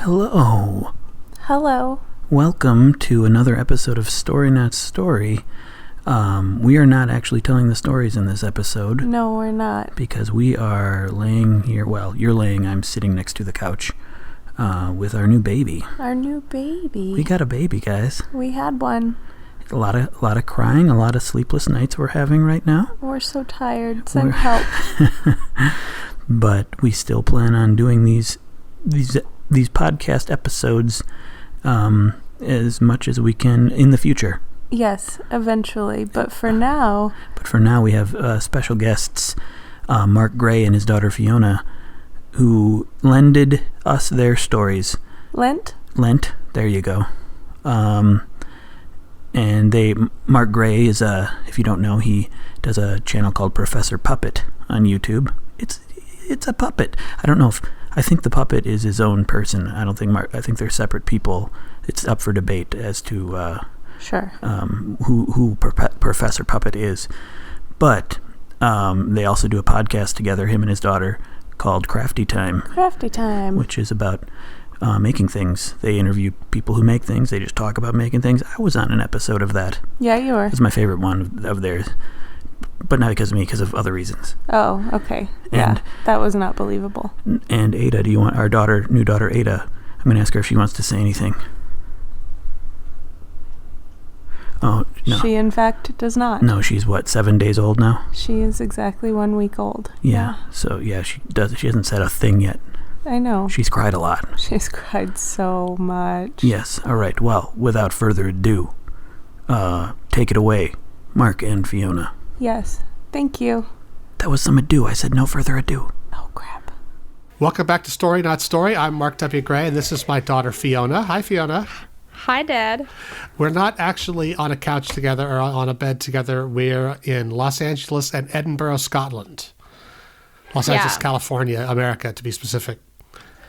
Hello. Hello. Welcome to another episode of Story Not Story. We are not actually telling the stories in this episode. No, we're not. Because we are laying here, well, you're laying, I'm sitting next to the couch with our new baby. Our new baby. We got a baby, guys. We had one. A lot of crying, a lot of sleepless nights we're having right now. We're so tired. Send help. But we still plan on doing these podcast episodes as much as we can in the future. Yes, eventually. But for now, we have special guests, Mark Gray and his daughter Fiona, who lended us their stories. Lent, there you go. And Mark Gray is if you don't know, he does a channel called Profesor Puppet on YouTube. It's a puppet. I think the puppet is his own person. I think they're separate people. It's up for debate as to sure. Who Professor Puppet is. But they also do a podcast together, him and his daughter, called Crafty Time. Crafty Time. Which is about making things. They interview people who make things. They just talk about making things. I was on an episode of that. Yeah, you were. It's my favorite one of theirs. But not because of me, because of other reasons. Oh, okay. Yeah, that was not believable. And Ada, do you want our new daughter Ada? I'm going to ask her if she wants to say anything. Oh, no. She, in fact, does not. No, she's 7 days old now? She is exactly 1 week old. Yeah. So, she hasn't said a thing yet. I know. She's cried a lot. She's cried so much. Yes. All right. Well, without further ado, take it away, Mark and Fiona. Yes. Thank you. That was some ado. I said no further ado. Oh, crap. Welcome back to Story Not Story. I'm Mark W. Gray, and this is my daughter, Fiona. Hi, Fiona. Hi, Dad. We're not actually on a couch together or on a bed together. We're in Los Angeles and Edinburgh, Scotland. Los Angeles, California, America, to be specific.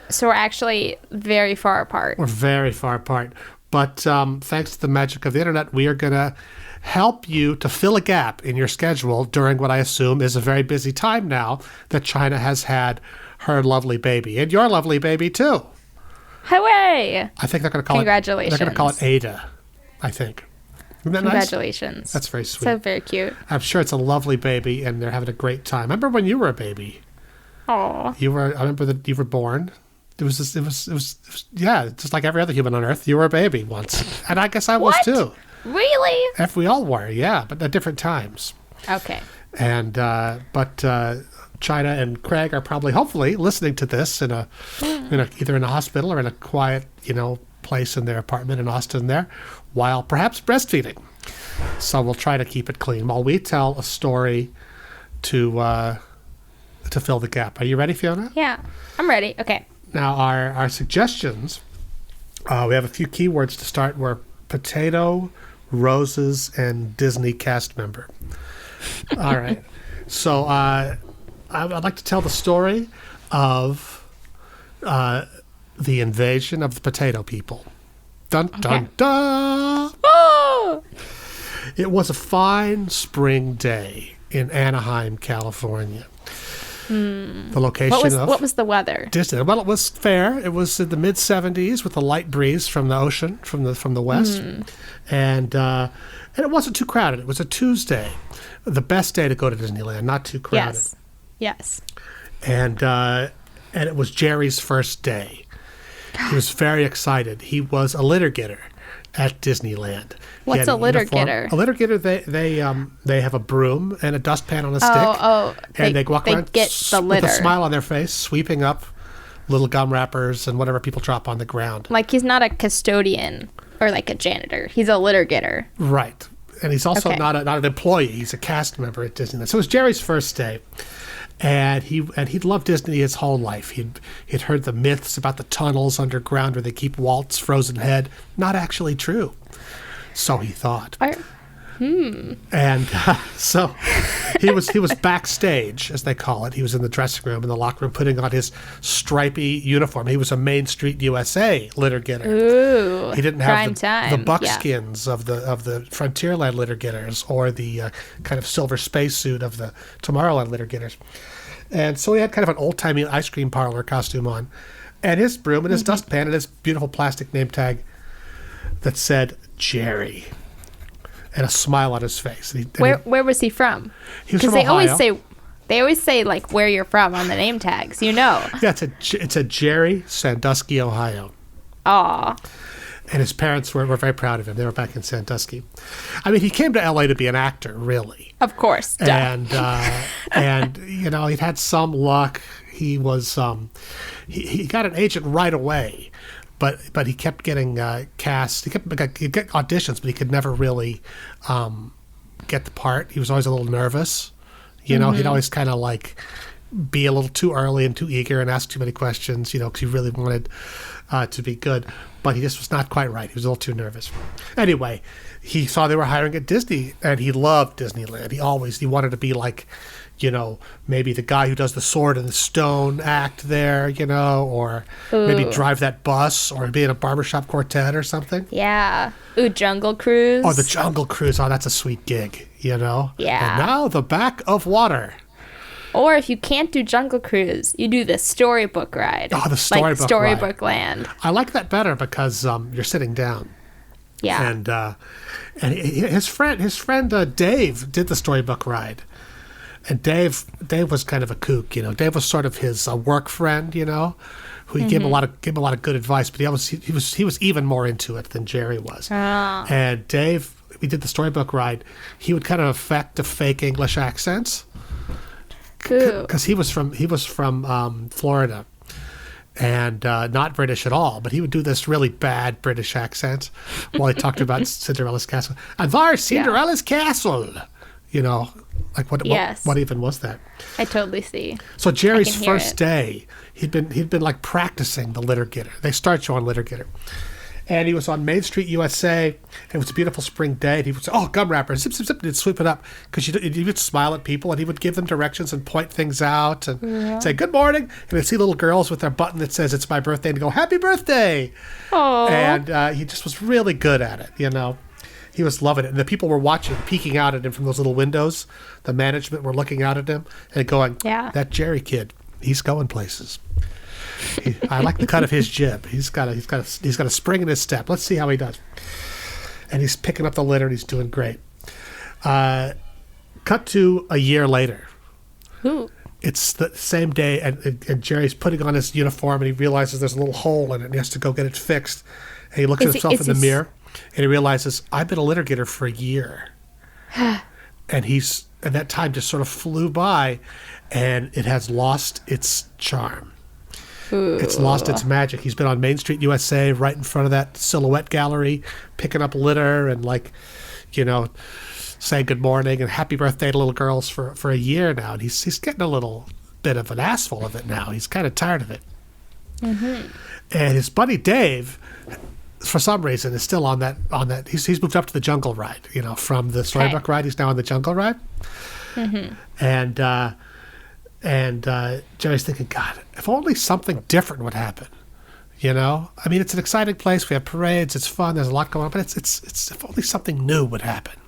So we're actually very far apart. We're very far apart. But thanks to the magic of the internet, we are going to help you to fill a gap in your schedule during what I assume is a very busy time now that China has had her lovely baby. And your lovely baby, too. Hooray! I think they're going to call Congratulations. They're going to call it Ada, I think. Isn't that Congratulations. Nice? That's very sweet. So very cute. I'm sure it's a lovely baby, and they're having a great time. I remember when you were a baby. Aw. I remember that you were born. It was just like every other human on Earth. You were a baby once. And I guess I was too. Really? If we all were, yeah, but at different times. Okay. And, but China and Craig are probably, hopefully, listening to this either in a hospital or in a quiet, place in their apartment in Austin there, while perhaps breastfeeding. So we'll try to keep it clean while we tell a story to fill the gap. Are you ready, Fiona? Yeah, I'm ready. Okay. Now, our suggestions, we have a few keywords to start. Were potato, roses, and Disney cast member. All right. So I'd like to tell the story of the invasion of the potato people. Dun, dun, dun! Oh! It was a fine spring day in Anaheim, California. The location what was the weather? Disney. Well, it was fair. It was in the mid 70s with a light breeze from the ocean, from the west, and it wasn't too crowded. It was a Tuesday, the best day to go to Disneyland. Not too crowded. Yes. And it was Jerry's first day. He was very excited. He was a litter getter at Disneyland. What's a litter getter? A litter getter, they have a broom and a dustpan on a stick. And they walk around get the litter with a smile on their face, sweeping up little gum wrappers and whatever people drop on the ground. Like he's not a custodian or like a janitor. He's a litter getter. Right. And he's also not an employee. He's a cast member at Disneyland. So it was Jerry's first day. And he'd loved Disney his whole life. He'd heard the myths about the tunnels underground where they keep Walt's frozen head. Not actually true. So he thought. And so he was backstage, as they call it. He was in the dressing room, in the locker room, putting on his stripy uniform. He was a Main Street USA litter getter. Ooh, he didn't have the buckskins of the Frontierland litter getters or the kind of silver spacesuit of the Tomorrowland litter getters. And so he had kind of an old-timey ice cream parlor costume on. and his broom and his dustpan and his beautiful plastic name tag that said Jerry, and a smile on his face. Where was he from? He was from Ohio. They always say like where you're from on the name tags. Yeah, it's a Jerry, Sandusky, Ohio. Aw. And his parents were very proud of him. They were back in Sandusky. I mean, he came to L.A. to be an actor, really. Of course. Duh. And he'd had some luck. He was he got an agent right away, but he kept getting cast. He'd get auditions, but he could never really get the part. He was always a little nervous. He'd always kind of like be a little too early and too eager and ask too many questions, because he really wanted to be good. But he just was not quite right. He was a little too nervous. Anyway, he saw they were hiring at Disney, and he loved Disneyland. He wanted to be like, maybe the guy who does the sword and the stone act there, or maybe drive that bus or be in a barbershop quartet or something. Yeah. Ooh, Jungle Cruise. Oh, the Jungle Cruise. Oh, that's a sweet gig, Yeah. And now the back of water. Or if you can't do Jungle Cruise, you do the storybook ride. Oh, the storybook like Storybook Land. I like that better because you're sitting down. Yeah. And his friend Dave did the storybook ride. And Dave was kind of a kook, Dave was sort of his work friend, who gave him a lot of good advice, but he was even more into it than Jerry was. Oh. And Dave, we did the storybook ride. He would kind of affect a fake English accents. Because he was from Florida, and not British at all, but he would do this really bad British accent while he talked about Cinderella's castle. And there's Cinderella's castle, like what even was that? I totally see. So Jerry's first day, he'd been like practicing the litter getter. They start you on litter getter. And he was on Main Street, USA, and it was a beautiful spring day, and he would say, oh, gum wrapper, zip, zip, zip, and he'd sweep it up, because he would smile at people, and he would give them directions and point things out, and say, good morning, and he'd see little girls with their button that says, it's my birthday, and he'd go, happy birthday! Aww. And he just was really good at it, He was loving it, and the people were watching, peeking out at him from those little windows. The management were looking out at him, and going, that Jerry kid, he's going places. I like the cut of his jib. He's got a spring in his step. Let's see how he does. And he's picking up the litter, and he's doing great. Cut to a year later. Ooh. It's the same day, and Jerry's putting on his uniform, and he realizes there's a little hole in it, and he has to go get it fixed. And he looks at himself in the mirror, and he realizes, I've been a litter getter for a year. And that time just sort of flew by, and it has lost its charm. Ooh. It's lost its magic. He's been on Main Street, USA, right in front of that silhouette gallery, picking up litter and saying good morning and happy birthday to little girls for a year now. And he's getting a little bit of an assful of it now. He's kind of tired of it. Mm-hmm. And his buddy Dave, for some reason, is still on that. He's moved up to the jungle ride. From the storybook ride, he's now on the jungle ride. Mm-hmm. And Jerry's thinking, God, if only something different would happen, I mean, it's an exciting place. We have parades. It's fun. There's a lot going on. But it's if only something new would happen.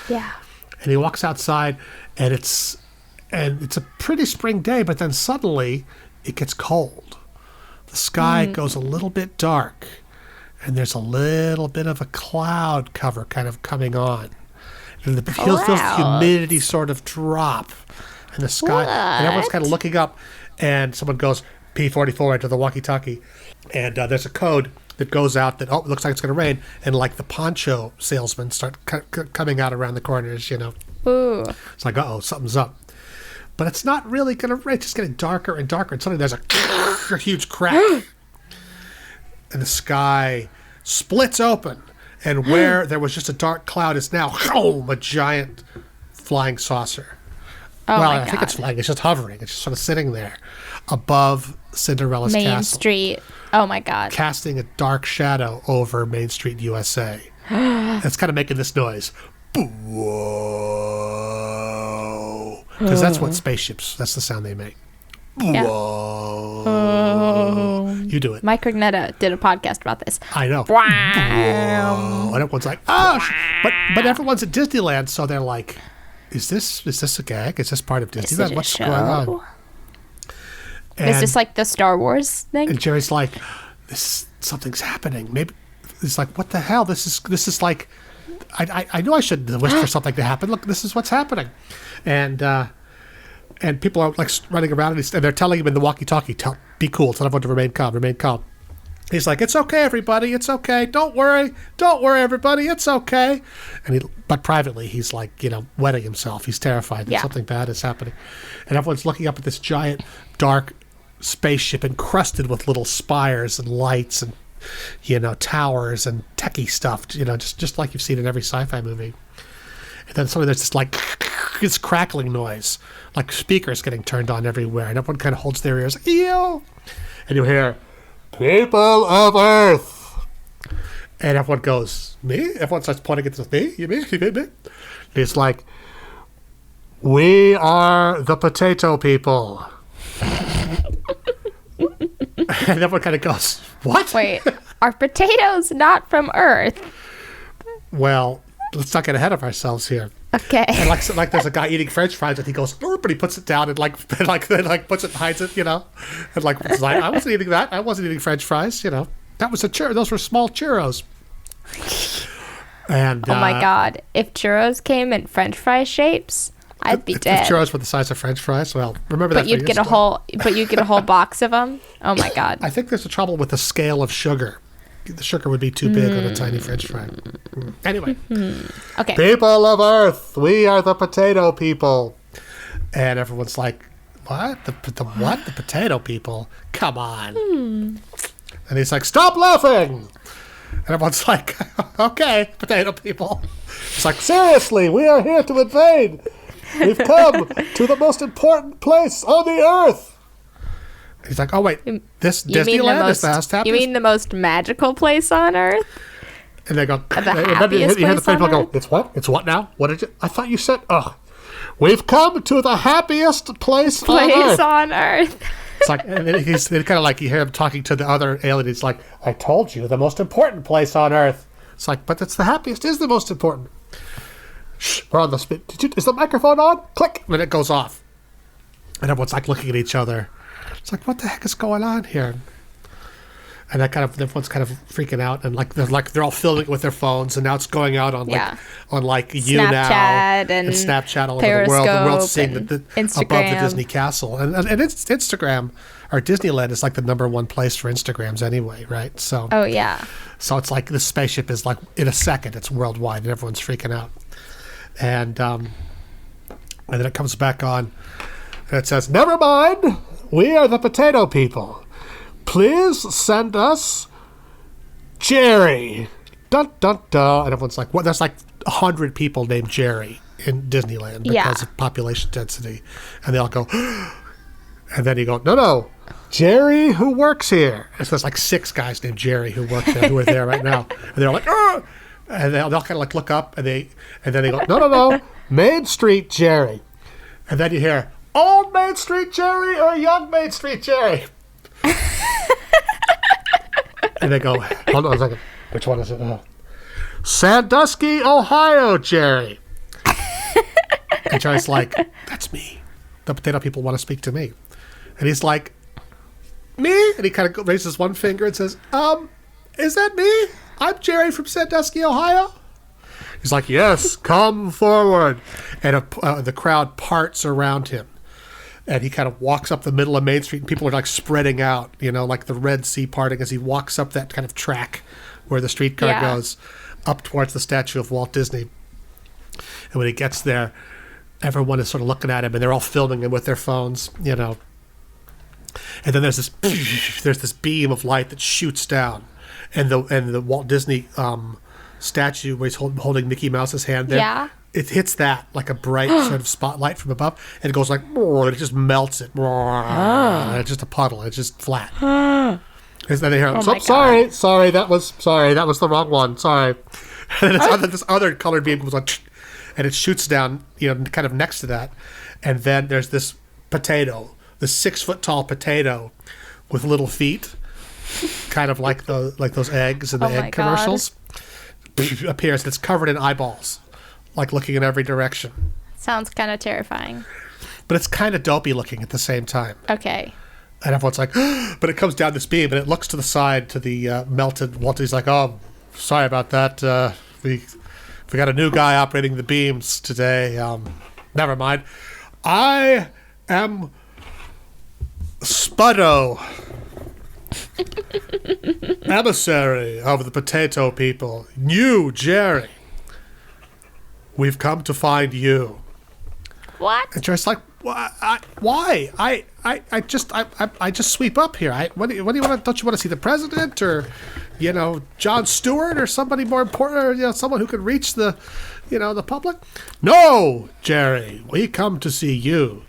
Yeah. And he walks outside, and it's a pretty spring day. But then suddenly, it gets cold. The sky goes a little bit dark, and there's a little bit of a cloud cover kind of coming on. And the humidity sort of drop. In the sky, and everyone's kind of looking up, and someone goes P44 into the walkie-talkie, and there's a code that goes out that it looks like it's going to rain, and like the poncho salesmen start coming out around the corners, Ooh. It's like, something's up, but it's not really going to rain. It's just getting darker and darker, and suddenly there's a huge crack, and the sky splits open, and where there was just a dark cloud is now a giant flying saucer. Oh, well, I think it's flying. It's just hovering. It's just sort of sitting there above Cinderella's castle. Main Street. Oh, my God. Casting a dark shadow over Main Street, USA. It's kind of making this noise. Whoa. Because that's what that's the sound they make. Yeah. Whoa. Oh. You do it. Mike Rignetta did a podcast about this. I know. Wow. Whoa. And everyone's like, oh. But everyone's at Disneyland, so they're like, Is this a gag? Is this part of Disneyland? What's going on? Is this like the Star Wars thing? And Jerry's like, something's happening. Maybe it's like, what the hell? This is like, I knew I shouldn't wish for something to happen. Look, this is what's happening. And people are like running around and they're telling him in the walkie-talkie, be cool, tell everyone to remain calm. He's like, it's okay, everybody, it's okay. Don't worry, everybody, it's okay. But privately, he's like, wetting himself. He's terrified that something bad is happening. And everyone's looking up at this giant, dark spaceship encrusted with little spires and lights and, towers and techie stuff, just like you've seen in every sci-fi movie. And then suddenly there's this like this crackling noise, like speakers getting turned on everywhere, and everyone kind of holds their ears, like, ew! And you hear, people of Earth! And everyone goes, me? Everyone starts pointing at this, me? You me? And it's like, we are the potato people. And everyone kind of goes, what? Wait, are potatoes not from Earth? Well, let's not get ahead of ourselves here. Okay. And like there's a guy eating French fries and he goes, but he puts it down and puts it, hides it, and it's like, I wasn't eating that. I wasn't eating French fries, That was a churro. Those were small churros. And oh my God! If churros came in French fry shapes, I'd be dead. If churros were the size of French fries, well, remember that. But you'd get a whole box of them. Oh my God! I think there's a trouble with the scale of sugar. The sugar would be too big on a tiny French fry. Anyway. Okay. People of Earth, we are the potato people. And everyone's like, what? The what? The potato people? Come on. And he's like, stop laughing. And everyone's like, okay, potato people. It's like, seriously, we are here to invade. We've come to the most important place on the Earth. He's like, oh, wait, this Disneyland is the happiest? You mean the most magical place on Earth? And they go, the happiest place on people Earth? Go, it's what? It's what now? What did you? I thought you said, we've come to the happiest place on Earth. It's like, and he's kind of like, you hear him talking to the other alien. He's like, I told you, the most important place on Earth. It's like, but it's the happiest, is the most important. Shh, we're on the spin. Is the microphone on? Click, and it goes off. And everyone's like looking at each other. It's like, what the heck is going on here? And everyone's kind of freaking out, and they're all filming it with their phones, and now it's going out on Snapchat YouNow and Snapchat all over the world. The world's seeing above the Disney castle, and it's Instagram or Disneyland is like the number one place for Instagrams anyway, right? So so it's like the spaceship is like in a second, it's worldwide, and everyone's freaking out, and then it comes back on, and it says, "Never mind, we are the potato people. Please send us Jerry." Dun, dun, dun. And everyone's like, what? There's like 100 people named Jerry in Disneyland because of population density. And they all go, and then you go, no, Jerry who works here. And so there's like 6 guys named Jerry who work there, who are there right now. And they're like, oh! And they'll kind of like look up and then they go, no, Main Street Jerry. And then you hear, old Main Street Jerry or young Main Street Jerry? And they go, hold on a second. Which one is it? Sandusky, Ohio, Jerry. And Jerry's like, that's me. The potato people want to speak to me. And he's like, me? And he kind of raises one finger and says, is that me? I'm Jerry from Sandusky, Ohio. He's like, yes, come forward. And the crowd parts around him. And he kind of walks up the middle of Main Street, and people are like spreading out, like the Red Sea parting as he walks up that kind of track where the streetcar goes up towards the statue of Walt Disney. And when he gets there, everyone is sort of looking at him, and they're all filming him with their phones, And then there's this beam of light that shoots down, and the Walt Disney statue where he's holding Mickey Mouse's hand there. Yeah. It hits that like a bright sort of spotlight from above, and it goes like, and it just melts it. And it's just a puddle. It's just flat. And then they hear, sorry, that was the wrong one. Sorry. And then this other colored beam goes on, and it shoots down, kind of next to that. And then there's this potato, the 6-foot-tall potato with little feet, kind of like those eggs in the egg commercials. Appears. It's covered in eyeballs. Like looking in every direction. Sounds kind of terrifying. But it's kind of dopey looking at the same time. Okay. And everyone's like, but it comes down this beam, and it looks to the side to the melted Walter. He's like, oh, sorry about that. We got a new guy operating the beams today. Never mind. I am Spuddo, emissary of the potato people. You, Jerry. We've come to find you. What? And Jerry's like, why? I just sweep up here. What do you want? Don't you want to see the president or, Jon Stewart or somebody more important, or someone who can reach the public? No, Jerry, we come to see you.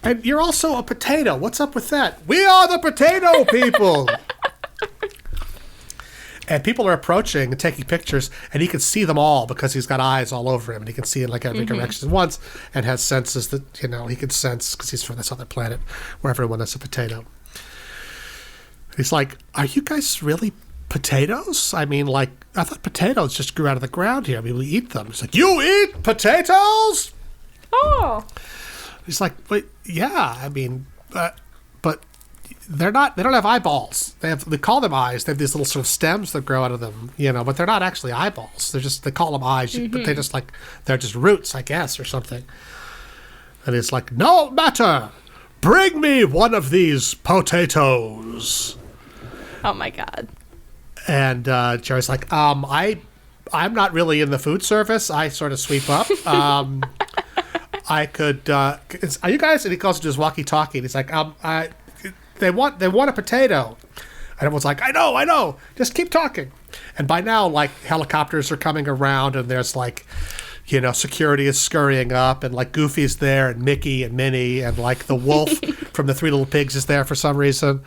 And you're also a potato. What's up with that? We are the potato people. And people are approaching and taking pictures, and he can see them all because he's got eyes all over him, and he can see in like every direction at once, and has senses that he can sense because he's from this other planet where everyone is a potato. He's like, "Are you guys really potatoes? I mean, like, I thought potatoes just grew out of the ground here. I mean, we eat them." He's like, "You eat potatoes?" Oh. He's like, "Wait, yeah. I mean, but." They don't have eyeballs. They call them eyes. They have these little sort of stems that grow out of them, but they're not actually eyeballs. They call them eyes, but they're just roots, I guess, or something. And it's like, no matter. Bring me one of these potatoes. Oh my God. And Jerry's like, I'm not really in the food service. I sort of sweep up. I could. Are you guys? And he calls it his walkie-talkie. And he's like, They want a potato. And everyone's like, I know. Just keep talking. And by now, like, helicopters are coming around, and there's like, security is scurrying up, and like Goofy's there, and Mickey and Minnie, and like the wolf from the Three Little Pigs is there for some reason.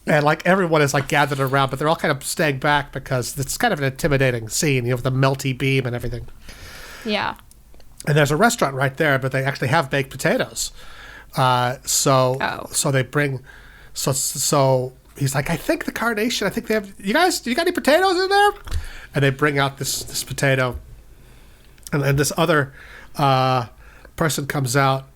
And like everyone is like gathered around, but they're all kind of staying back because it's kind of an intimidating scene, with the melty beam and everything. Yeah. And there's a restaurant right there, but they actually have baked potatoes. So they bring, so he's like, I think the Carnation, I think they have, you got any potatoes in there? And they bring out this potato, and then this other, person comes out,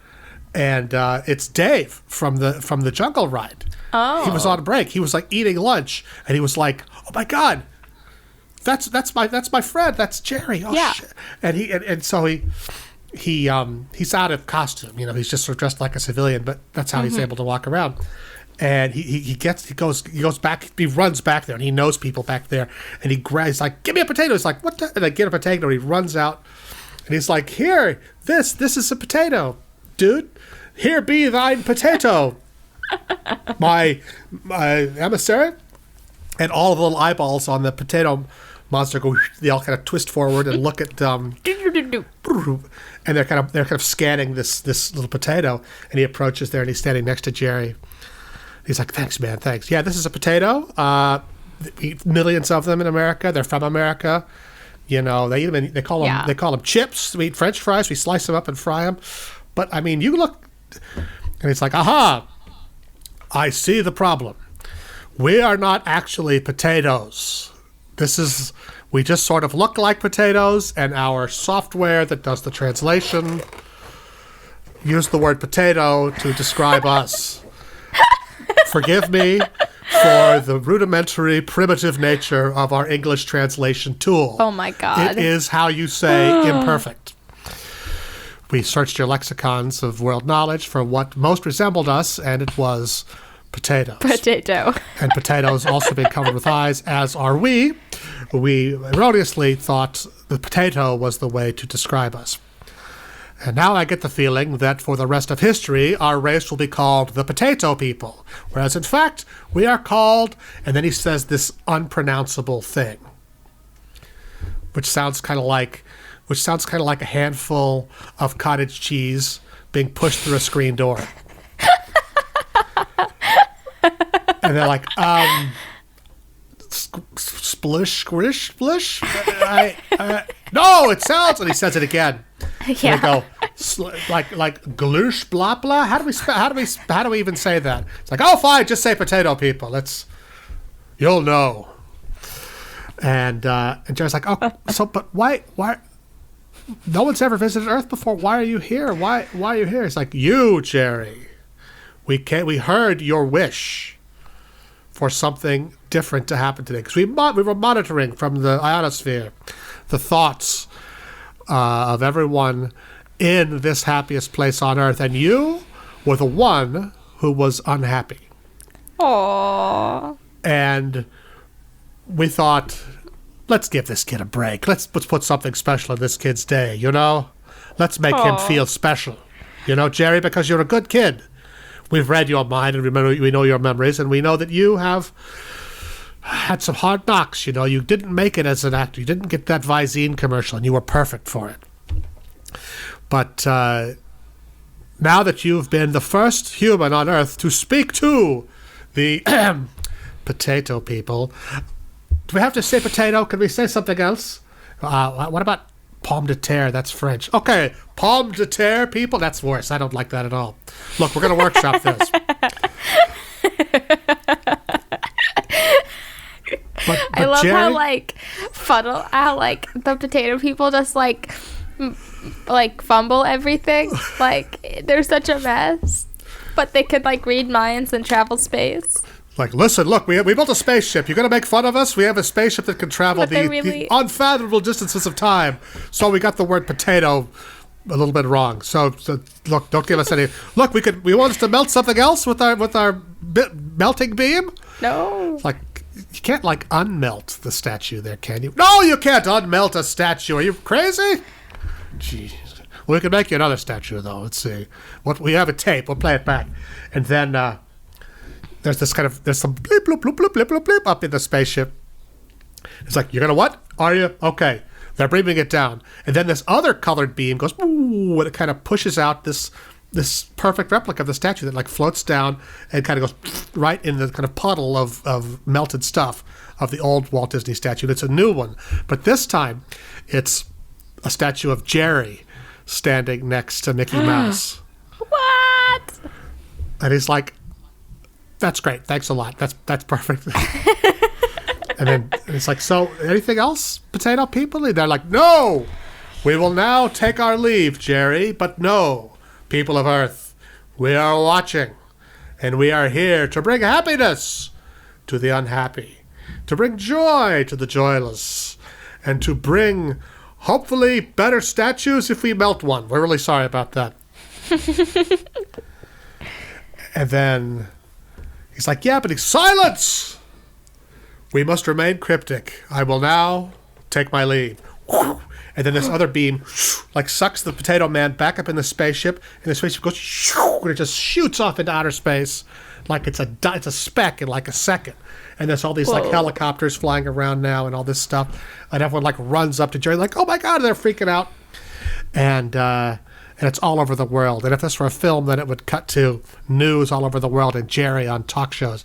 and, it's Dave from the Jungle Ride. Oh. He was on a break. He was like eating lunch, and he was like, oh my God, that's my friend. That's Jerry. Oh yeah. Shit. And so he's out of costume, he's just sort of dressed like a civilian, but that's how he's able to walk around. And he goes back, he runs back there, and he knows people back there, and he's like, give me a potato. He's like, what the? And they get a potato, and he runs out, and he's like, here, this is a potato, dude. Here be thine potato, my emissary. And all of the little eyeballs on the potato monster go, they all kind of twist forward and look at and they're kind of scanning this little potato, and he approaches there, and he's standing next to Jerry. He's like, thanks, man, thanks. Yeah, this is a potato. We eat millions of them in America. They're from America. They eat them. They call them chips. We eat French fries. We slice them up and fry them. But I mean, you look, and it's like, aha, I see the problem. We are not actually potatoes. We just sort of look like potatoes, and our software that does the translation used the word potato to describe us. Forgive me for the rudimentary, primitive nature of our English translation tool. Oh my God. It is how you say imperfect. We searched your lexicons of world knowledge for what most resembled us, and it was potatoes. Potato. And potatoes also being covered with eyes, as are we. We erroneously thought the potato was the way to describe us. And now I get the feeling that for the rest of history, our race will be called the potato people. Whereas in fact, we are called, and then he says this unpronounceable thing, which sounds kind of like a handful of cottage cheese being pushed through a screen door. And they're like, splish, squish, splish? No, it sounds, and he says it again. Yeah. And they go, like gloosh, blah, blah. How do we even say that? It's like, oh, fine, just say potato people. You'll know. And Jerry's like, oh, so, but why, no one's ever visited Earth before. Why are you here? Why are you here? It's like, you, Jerry. We heard your wish for something different to happen today, because we were monitoring from the ionosphere the thoughts of everyone in this happiest place on earth, and you were the one who was unhappy. Aww. And we thought, let's give this kid a break. Let's put something special in this kid's day, you know? Let's make him feel special. You know, Jerry, because you're a good kid. We've read your mind, and we know your memories, and we know that you have had some hard knocks. You know, you didn't make it as an actor. You didn't get that Visine commercial, and you were perfect for it. But now that you've been the first human on Earth to speak to the potato people, do we have to say potato? Can we say something else? What about pomme de terre? That's French. Okay, pomme de terre people? That's worse. I don't like that at all. Look, we're going to workshop this. I love Jerry, how the potato people just fumble everything. Like, they're such a mess. But they could read minds and travel space. Listen, look, we built a spaceship. You're going to make fun of us? We have a spaceship that can travel the unfathomable distances of time. So we got the word potato a little bit wrong. So look, don't give us any. Look, we want us to melt something else with our melting beam? No. You can't unmelt the statue there, can you? No, you can't unmelt a statue. Are you crazy? Jeez. Well, we can make you another statue, though. Let's see. We have a tape. We'll play it back. And then there's some bleep, bloop, bloop, bloop, bloop, bloop, bloop up in the spaceship. It's like, you're going to what? Are you? Okay. They're beaming it down. And then this other colored beam goes, ooh, and it kind of pushes out this perfect replica of the statue that floats down and kind of goes right in the kind of puddle of melted stuff of the old Walt Disney statue. It's a new one. But this time, it's a statue of Jerry standing next to Mickey Mouse. What? And he's like, that's great. Thanks a lot. That's perfect. And then it's like, so anything else, potato people? And they're like, no, we will now take our leave, Jerry. But no, people of Earth, we are watching. And we are here to bring happiness to the unhappy, to bring joy to the joyless, and to bring, hopefully, better statues if we melt one. We're really sorry about that. And then he's like, yeah, but silence! We must remain cryptic. I will now take my leave. And then this other beam sucks the potato man back up in the spaceship, and the spaceship goes, and it just shoots off into outer space like it's a speck in a second. And there's all these helicopters flying around now and all this stuff, and everyone runs up to Jerry oh my God, they're freaking out. And it's all over the world. And if this were a film, then it would cut to news all over the world and Jerry on talk shows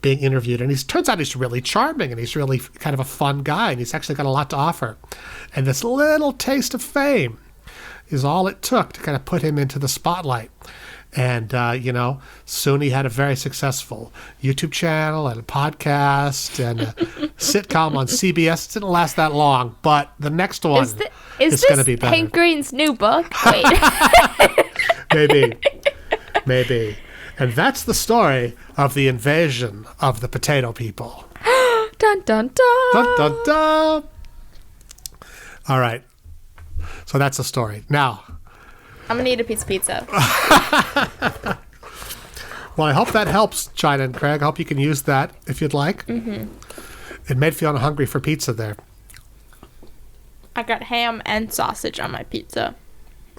being interviewed. And turns out he's really charming, and he's really kind of a fun guy, and he's actually got a lot to offer. And this little taste of fame is all it took to kind of put him into the spotlight. And, soon he had a very successful YouTube channel and a podcast and a sitcom on CBS. It didn't last that long, but the next one is going to be better. Hank Green's new book? Wait. Maybe. And that's the story of the invasion of the potato people. Dun, dun, dun. Dun, dun, dun. All right. So that's the story. Now, I'm going to eat a piece of pizza. Well, I hope that helps, China and Craig. I hope you can use that if you'd like. Mm-hmm. It made Fiona hungry for pizza there. I got ham and sausage on my pizza.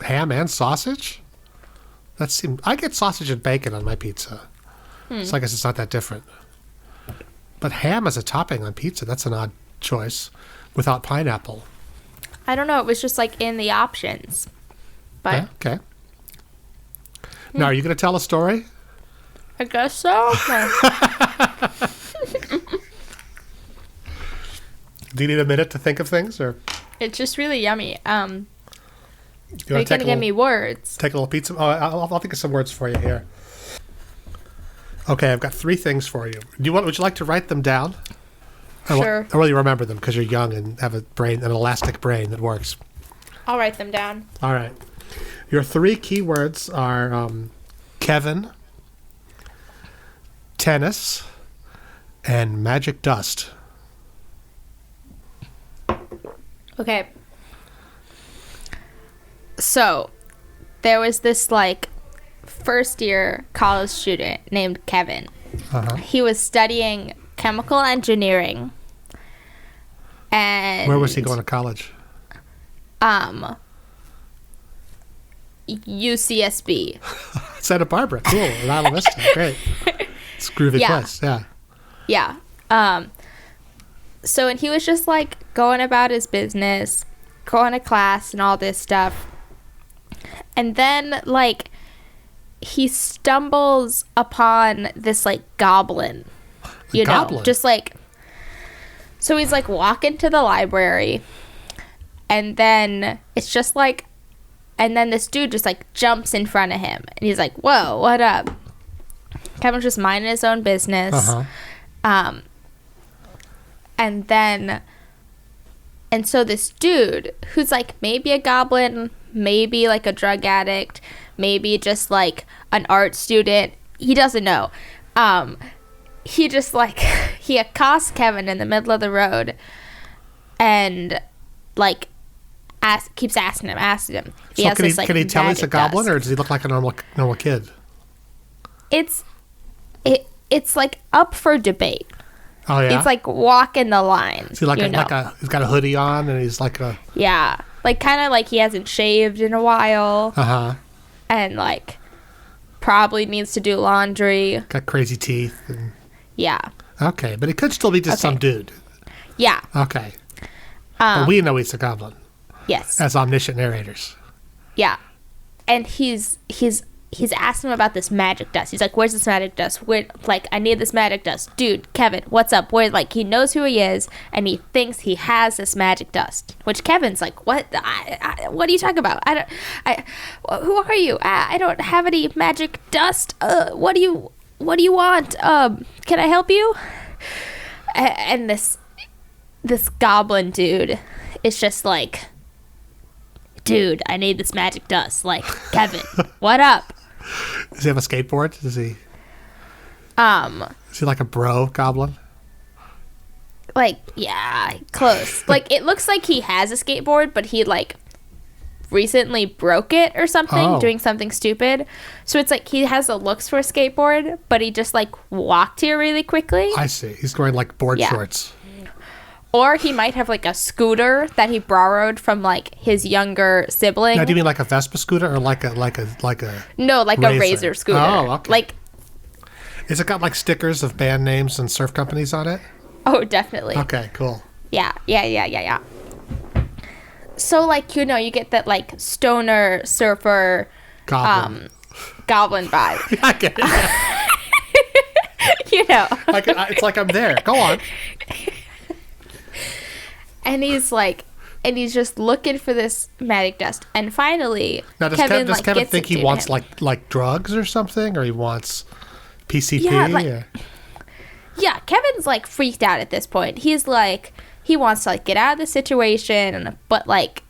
Ham and sausage? I get sausage and bacon on my pizza. So I guess it's not that different. But ham as a topping on pizza, that's an odd choice without pineapple. I don't know. It was just in the options. But yeah, okay. Now, are you going to tell a story? I guess so. Do you need a minute to think of things, or? It's just really yummy. Are you going to give me words? Take a little pizza. Oh, I'll think of some words for you here. Okay, I've got 3 things for you. Would you like to write them down? Sure. I really remember them because you're young and have an elastic brain that works. I'll write them down. All right. Your 3 key words are Kevin, tennis, and magic dust. Okay. So, there was this, like, first-year college student named Kevin. Uh-huh. He was studying chemical engineering. And... Where was he going to college? UCSB. Santa Barbara. Cool. Not on this time. Great. It's groovy place. Yeah. Yeah. So, and he was just, like, going about his business, going to class and all this stuff. And then, like, he stumbles upon this, like, goblin. You know? Goblin? Just, like... So he's, like, walking to the library. And then it's just, like... And then this dude just, like, jumps in front of him. And he's like, whoa, what up? Kevin's just minding his own business. Uh-huh. And then... And so this dude, who's, like, maybe a goblin, maybe, like, a drug addict, maybe just, like, an art student, he doesn't know. He just, like, he accosts Kevin in the middle of the road and, like, keeps asking him. So can he tell he's a goblin, or does he look like a normal kid? It's like up for debate. Oh yeah. It's like walking the line. Is he he's got a hoodie on and he's like a... Yeah, like kind of like he hasn't shaved in a while. Uh-huh. And like probably needs to do laundry. Got crazy teeth. And... Yeah. Okay, but it could still be just some dude. Yeah. Okay. But we know he's a goblin. Yes. As omniscient narrators. Yeah. And he's asking him about this magic dust. He's like, where's this magic dust? Where, like, I need this magic dust. Dude, Kevin, what's up? Where, like, he knows who he is, and he thinks he has this magic dust. Which Kevin's like, what? What are you talking about? Who are you? I don't have any magic dust. What do you want? Can I help you? And this goblin dude is just like, dude, I need this magic dust. Like, Kevin, what up? Does he have a skateboard? Is he like a bro goblin? Like, yeah, close. Like, it looks like he has a skateboard, but he, like, recently broke it or something, doing something stupid. So it's like he has the looks for a skateboard, but he just, like, walked here really quickly. I see. He's wearing, like, board shorts. Or he might have, like, a scooter that he borrowed from, like, his younger sibling. Now, do you mean like a Vespa scooter or like a No, like a Razor scooter. Oh, okay. Like, is it got, like, stickers of band names and surf companies on it? Oh, definitely. Okay, cool. Yeah. So, like, you know, you get that, like, stoner, surfer, goblin vibe. I get it. You know. It's like I'm there. Go on. And he's just looking for this magic dust. And finally, now, does Kevin think he wants like drugs or something, or he wants PCP? Yeah, Kevin's like freaked out at this point. He's like, he wants to like get out of the situation, but like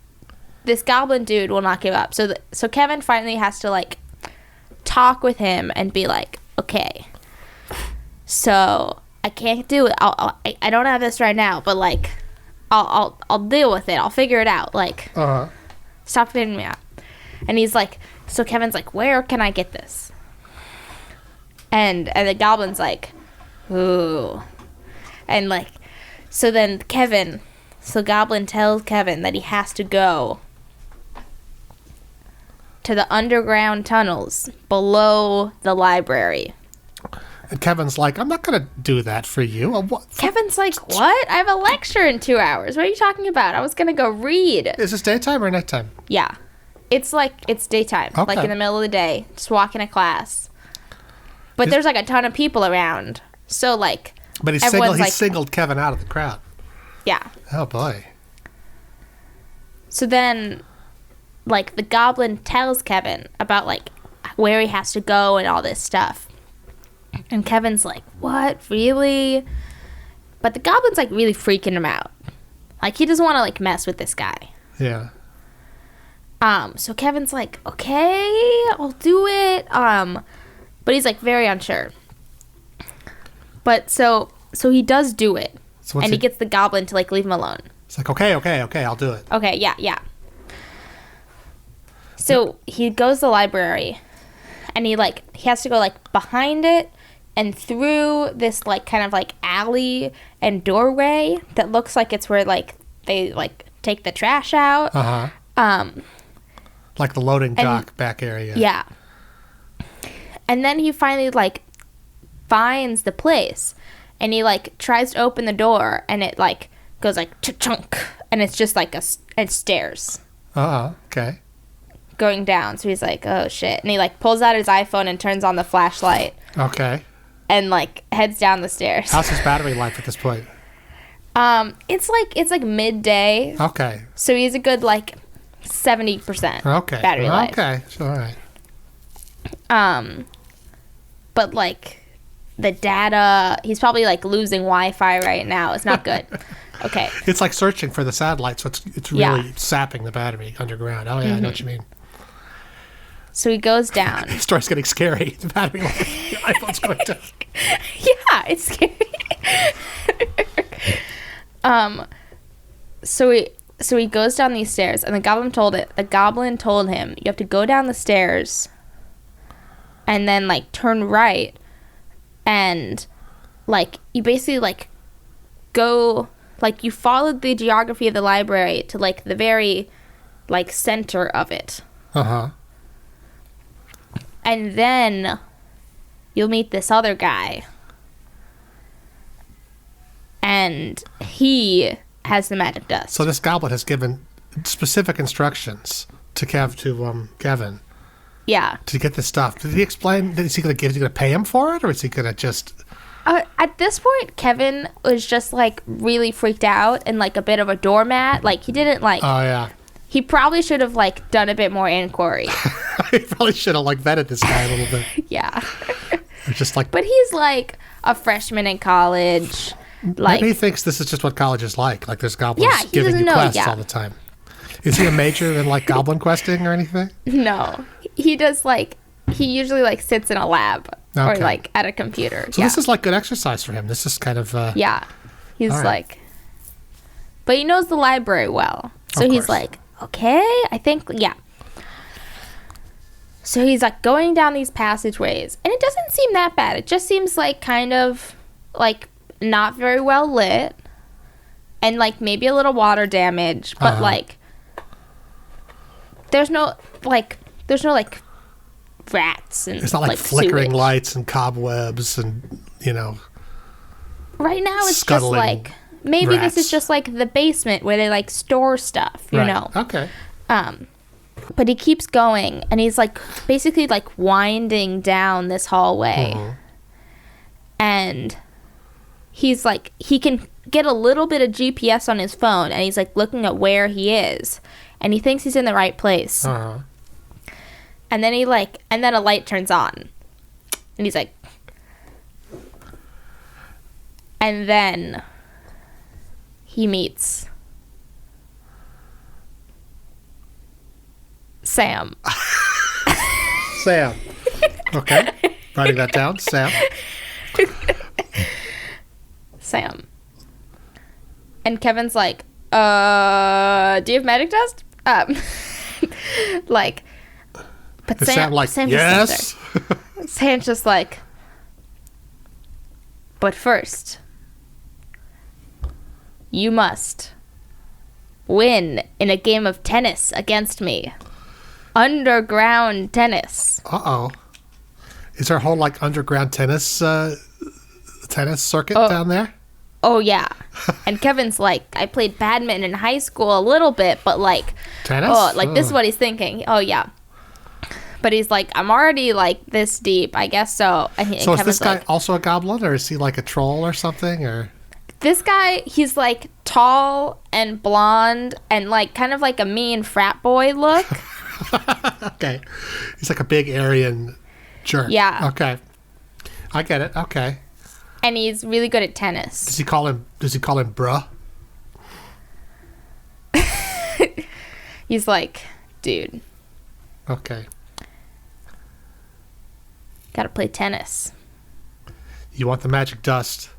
this goblin dude will not give up. So Kevin finally has to like talk with him and be like, okay, so I can't do it. I don't have this right now, but like. I'll deal with it. I'll figure it out. Like, stop figuring me out. And he's like, so Kevin's like, where can I get this? And the goblin's like, ooh. And like, so then Goblin tells Kevin that he has to go to the underground tunnels below the library. And Kevin's like, I'm not going to do that for you. Kevin's like, what? I have a lecture in 2 hours. What are you talking about? I was going to go read. Is this daytime or nighttime? Yeah. It's daytime. Okay. Like in the middle of the day. Just walking to class. But there's like a ton of people around. So like... But he singled Kevin out of the crowd. Yeah. Oh boy. So then, like, the goblin tells Kevin about like where he has to go and all this stuff. And Kevin's like, what? Really? But the goblin's, like, really freaking him out. Like, he doesn't want to, like, mess with this guy. Yeah. So Kevin's like, okay, I'll do it. But he's, like, very unsure. But so he does do it. So and he gets the goblin to, like, leave him alone. It's like, okay, I'll do it. Okay, yeah. So he goes to the library, and he has to go, like, behind it and through this, like, kind of, like, alley and doorway that looks like it's where, like, they, like, take the trash out. Like the loading dock back area. Yeah. And then he finally, like, finds the place, and he, like, tries to open the door, and it, like, goes, like, chunk, and it's just, like, it's stairs. Okay. Going down. So he's like, oh, shit. And he, like, pulls out his iPhone and turns on the flashlight. Okay. And, like, heads down the stairs. How's his battery life at this point? It's like midday. Okay. So he's a good, like, 70% battery life. Okay. So, all right. But, like, the data, he's probably, like, losing Wi-Fi right now. It's not good. Okay. It's like searching for the satellite, so it's really sapping the battery underground. Oh, yeah, I know what you mean. So he goes down. It starts getting scary. The battery life. The iPhone's going down. Yeah, it's scary. So he goes down these stairs, and the goblin told him, you have to go down the stairs and then, like, turn right, and, like, you basically, like, go, like, you followed the geography of the library to, like, the very, like, center of it. And then you'll meet this other guy, and he has the magic dust. So this goblin has given specific instructions to Kevin. Yeah. To get this stuff. Did he explain? Is he going to pay him for it, or is he going to just? At this point, Kevin was just, like, really freaked out and, like, a bit of a doormat. Like, he didn't, like. Oh yeah. He probably should have, like, done a bit more inquiry. He probably should have, like, vetted this guy a little bit. Yeah. It's just like. But he's, like, a freshman in college. Like, maybe he thinks this is just what college is like. Like, there's goblins giving you quests all the time. Is he a major in, like, goblin questing or anything? No. He does, like, he usually, like, sits in a lab or, like, at a computer. So this is, like, good exercise for him. This is kind of. Yeah. He's like. But he knows the library well. So he's like, okay, I think, yeah. So he's, like, going down these passageways. And it doesn't seem that bad. It just seems, like, kind of, like, not very well lit. And, like, maybe a little water damage. But, like, there's no rats and, it's not like flickering sewage. lights and cobwebs and, right now it's just like maybe rats. This is just like the basement where they, like, store stuff, you know. Okay. But he keeps going, and he's, like, basically, like, winding down this hallway. And he's, like, he can get a little bit of GPS on his phone, and he's, like, looking at where he is, and he thinks he's in the right place. And then and then a light turns on, and he's like, and then he meets Sam. Sam. Okay. Writing that down. Sam. Sam. And Kevin's like, do you have magic dust? Like, but Sam like, Sam yes. Sam's just like, but first, you must win in a game of tennis against me. Underground tennis. Uh-oh. Is there a whole, like, underground tennis circuit down there? Oh, yeah. And Kevin's like, I played badminton in high school a little bit, but, like... Tennis? Oh, like, this is what he's thinking. Oh, yeah. But he's like, I'm already, like, this deep. I guess so. And so Kevin's is this guy like, also a goblin, or is he, like, a troll or something, or... This guy, he's, like, tall and blonde and, like, kind of like a mean frat boy look. Okay. He's like a big Aryan jerk. Yeah. Okay. I get it. Okay. And he's really good at tennis. Does he call him bruh? He's like, dude, Okay. gotta play tennis. You want the magic dust.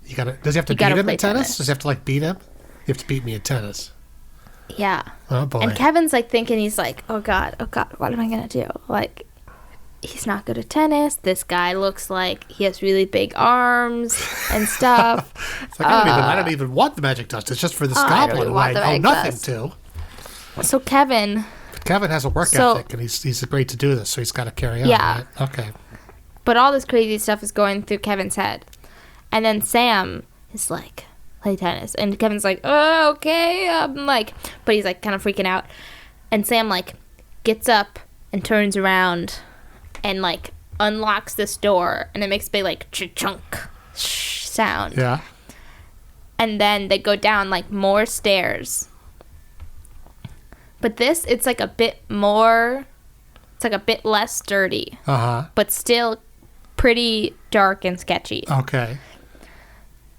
You gotta. Does he have to beat him in tennis? Does he have to like beat him? You have to beat me in tennis. Yeah. Oh boy. And Kevin's like thinking, he's like, oh god, what am I gonna do? Like, he's not good at tennis. This guy looks like he has really big arms and stuff. It's like, I don't even want the magic dust. It's just for this goblin who I owe nothing to. So Kevin has a work ethic, and he's great to do this, so he's got to carry on. Yeah. Right? Okay. But all this crazy stuff is going through Kevin's head. And then Sam is like, play tennis. And Kevin's like, oh, okay. But he's like kind of freaking out. And Sam like gets up and turns around and like unlocks this door. And it makes a big like chunk sound. Yeah. And then they go down like more stairs. But it's like a bit less dirty. Uh-huh. But still pretty dark and sketchy. Okay.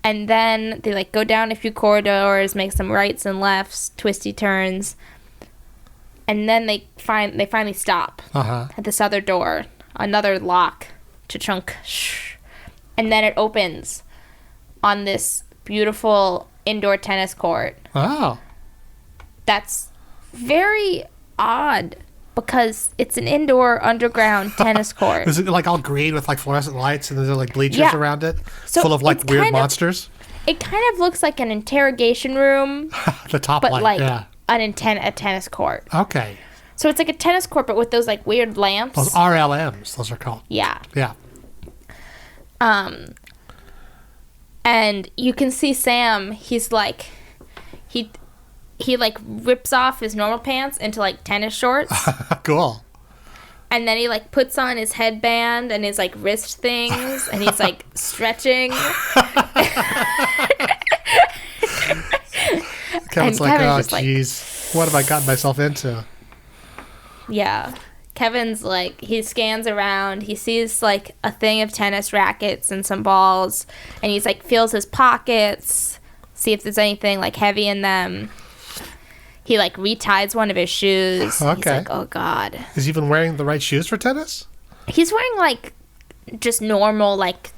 And then they like go down a few corridors, make some rights and lefts, twisty turns. And then they finally stop at this other door, another lock to chunk. And then it opens on this beautiful indoor tennis court. Oh. That's very odd because it's an indoor underground tennis court. Is it like all green with like fluorescent lights and there's like bleachers around it? So full of like weird monsters? It kind of looks like an interrogation room. The top but light, like yeah. a tennis court. Okay. So it's like a tennis court but with those like weird lamps. Those RLMs, those are called. Yeah. Yeah. And you can see Sam, he's like he like rips off his normal pants into like tennis shorts. Cool. And then he like puts on his headband and his like wrist things and he's like stretching. Kevin's like, oh jeez, what have I gotten myself into? Yeah. Kevin's like, he scans around, he sees like a thing of tennis rackets and some balls, and he's like feels his pockets, see if there's anything like heavy in them. He like reties one of his shoes. Okay. He's like, oh god. Is he even wearing the right shoes for tennis? He's wearing like just normal like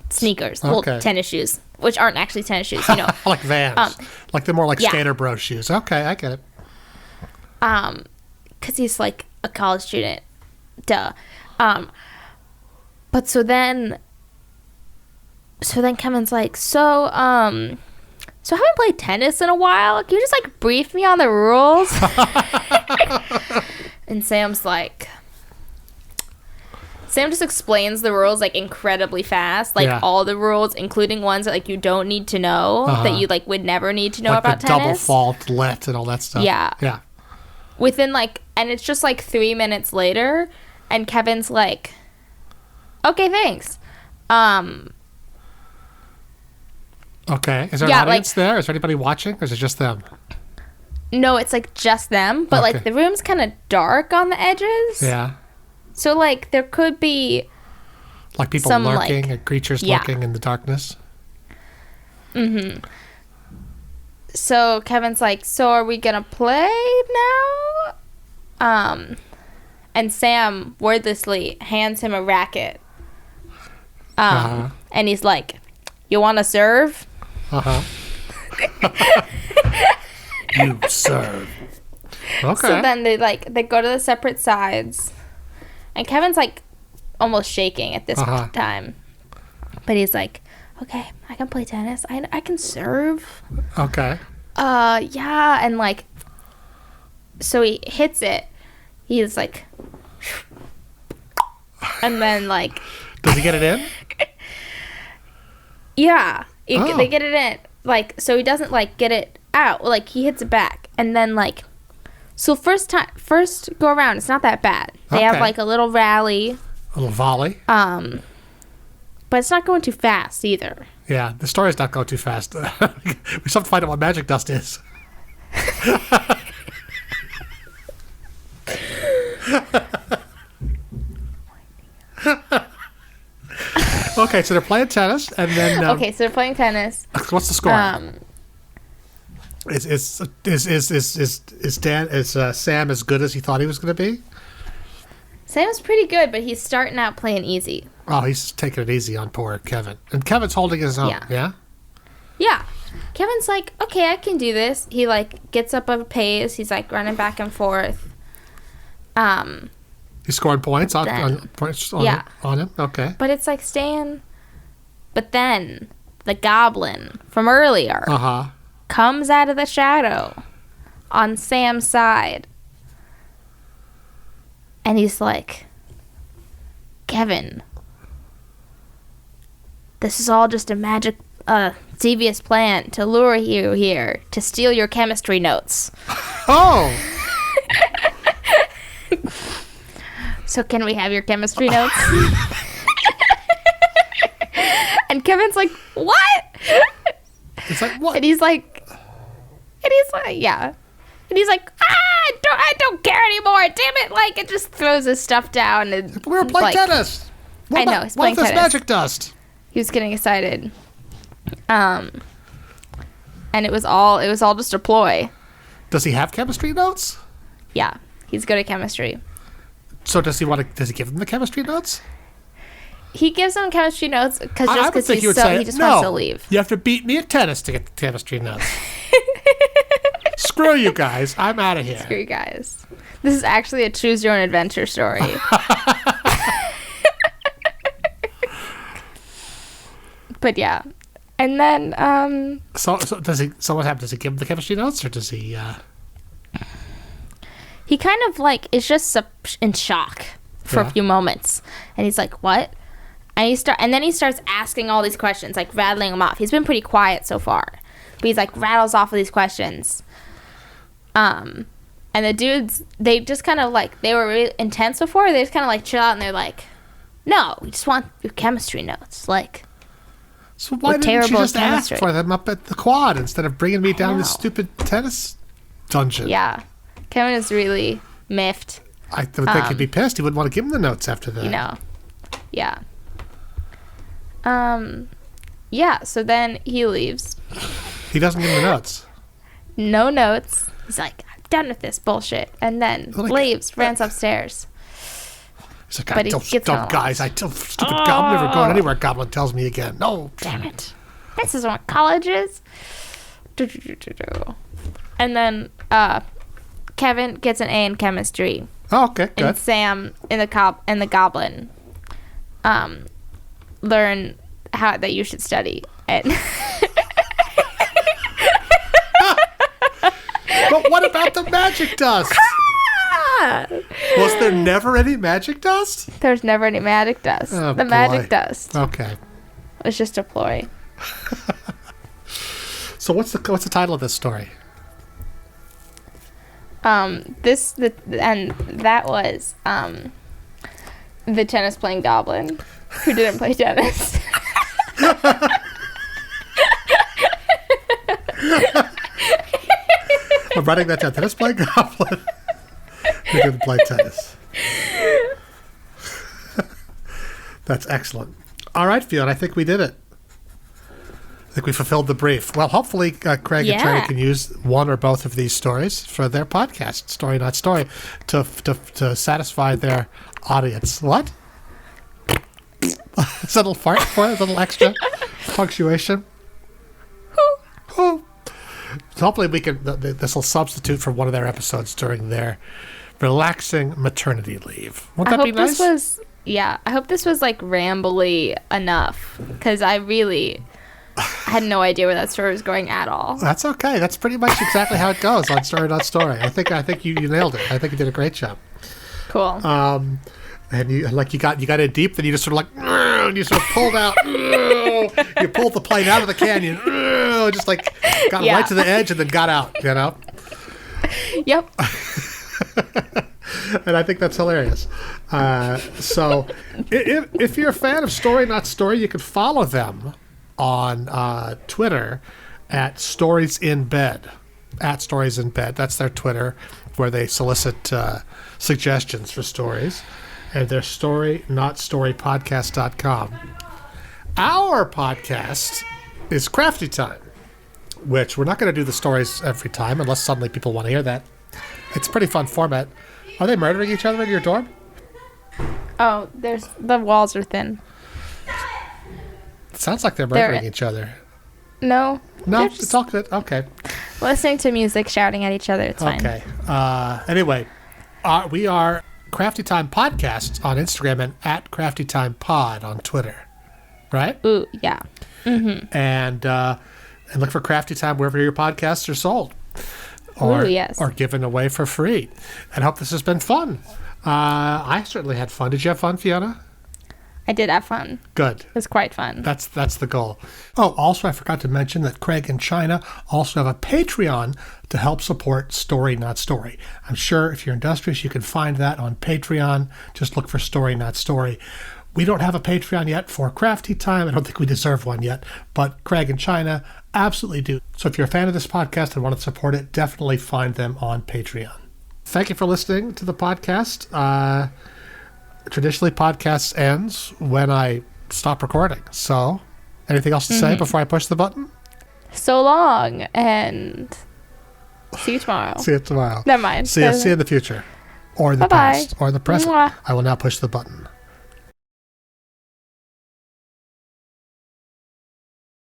sneakers, well, tennis shoes, which aren't actually tennis shoes, you know. Like Vans. Like they're more like skater bro shoes. Okay, I get it. Because he's like a college student. Duh. But so then Kevin's like, so I haven't played tennis in a while. Can you just like brief me on the rules? And Sam just explains the rules like incredibly fast, like all the rules, including ones that like you don't need to know, that you like would never need to know like about the tennis. Double fault, let, and all that stuff. Yeah. Within like, and it's just like 3 minutes later, and Kevin's like, okay, thanks. Okay. Is there an audience there? Is there anybody watching, or is it just them? No, it's like just them, but like the room's kind of dark on the edges. Yeah. So like there could be like people lurking, and creatures lurking in the darkness. Mm-hmm. So Kevin's like, so are we gonna play now? And Sam wordlessly hands him a racket. And he's like, you want to serve? You serve. Okay. So then they go to the separate sides, and Kevin's like almost shaking at this time, but he's like, okay, I can play tennis. I can serve. Okay. Yeah, and like, so he hits it. He's like, and then like, does he get it in? Yeah, they get it in. Like, so he doesn't like get it out. Like he hits it back, and then like, so first go around, it's not that bad. They have like a little rally, a little volley. But it's not going too fast either. Yeah, the story's not going too fast. We still have to find out what magic dust is. Okay, so they're playing tennis, and then okay, so they're playing tennis. What's the score? Is Sam as good as he thought he was going to be? Sam's pretty good, but he's starting out playing easy. Oh, he's taking it easy on poor Kevin. And Kevin's holding his own, yeah? Yeah. Kevin's like, okay, I can do this. He, like, gets up a pace. He's, like, running back and forth. He's scoring points on him? Okay. But it's, like, staying... But then, the goblin from earlier comes out of the shadow on Sam's side. And he's like, Kevin, this is all just a magic, devious plan to lure you here, to steal your chemistry notes. Oh! So can we have your chemistry notes? And Kevin's like, what? It's like, what? And he's like, yeah. And he's like, I don't care anymore. Damn it. Like, it just throws his stuff down. And, we were playing tennis. I know, he's playing tennis. tennis. Magic dust? He was getting excited. And it was all just a ploy. Does he have chemistry notes? Yeah. He's good at chemistry. So does he give them the chemistry notes? He gives them chemistry notes because he just no, wants to leave. You have to beat me at tennis to get the chemistry notes. Screw you guys. I'm out of here. Screw you guys. This is actually a choose your own adventure story. But yeah. And then So does he what happens? Does he give him the chemistry notes or does he he kind of like is just in shock for a few moments. And he's like, "What?" And then he starts asking all these questions, like rattling them off. He's been pretty quiet so far. But he's like rattles off of these questions. And the dudes, they just kind of like, they were really intense before. They just kind of like chill out and they're like, no, we just want your chemistry notes. Like, so why didn't you just ask for them up at the quad instead of bringing me down this stupid tennis dungeon? Yeah. Kevin is really miffed. I would think he'd be pissed. He wouldn't want to give him the notes after that. You know. Yeah. Yeah, so then he leaves. He doesn't give him the notes. No notes. He's like, I'm done with this bullshit. And then leaves, runs upstairs. He's like, I don't dumb guys. I tell stupid goblin never going anywhere. Goblin tells me again. No. Damn it. This is what college is. And then Kevin gets an A in chemistry. Oh, okay, good. And Sam and the goblin learn how that you should study. And but what about the magic dust? Was there never any magic dust? There's never any magic dust. Oh, the magic dust. Okay. It's just a ploy. So what's the title of this story? That was the tennis playing goblin who didn't play tennis. I'm writing that down. Tennis playing goblin who didn't play tennis. That's excellent. All right, Fiona, I think we did it. I think we fulfilled the brief. Well, hopefully Craig and Trey can use one or both of these stories for their podcast, Story Not Story, to satisfy their audience. What? Is that a little fart for it? A little extra punctuation? So hopefully we can. This will substitute for one of their episodes during their relaxing maternity leave. Wouldn't that be nice? I hope this was like rambly enough because I had no idea where that story was going at all. That's okay. That's pretty much exactly how it goes on Story Not Story. I think you nailed it. I think you did a great job. Cool. And you got it deep, then you just sort of like, and you sort of pulled out, you pulled the plane out of the canyon, just like got right to the edge and then got out, you know? Yep. And I think that's hilarious. So if you're a fan of Story Not Story, you can follow them on Twitter at Stories in Bed. At Stories in Bed. That's their Twitter, where they solicit suggestions for stories. And their storynotstorypodcast.com. Our podcast is Crafty Time, which we're not going to do the stories every time unless suddenly people want to hear that. It's a pretty fun format. Are they murdering each other in your dorm? Oh, the walls are thin. sounds like they're murdering each other. No. No, it's all good. Okay. Listening to music, shouting at each other. It's fine. Okay. Anyway, we are Crafty Time Podcast on Instagram and at Crafty Time Pod on Twitter. Right? Ooh, yeah. Mm-hmm. And look for Crafty Time wherever your podcasts are sold. Or, Ooh, yes. Or given away for free. And I hope this has been fun. I certainly had fun. Did you have fun, Fiona? I did have fun. Good. It was quite fun. That's the goal. Oh, also, I forgot to mention that Craig and China also have a Patreon to help support Story Not Story. I'm sure if you're industrious, you can find that on Patreon. Just look for Story Not Story. We don't have a Patreon yet for Crafty Time. I don't think we deserve one yet, but Craig and China absolutely do. So if you're a fan of this podcast and want to support it, definitely find them on Patreon. Thank you for listening to the podcast. Traditionally, podcasts ends when I stop recording. So, anything else to say before I push the button? So long, and see you tomorrow. See you tomorrow. Never mind. See you in the future. Or in the Bye-bye. past. Or in the present. Mwah. I will now push the button.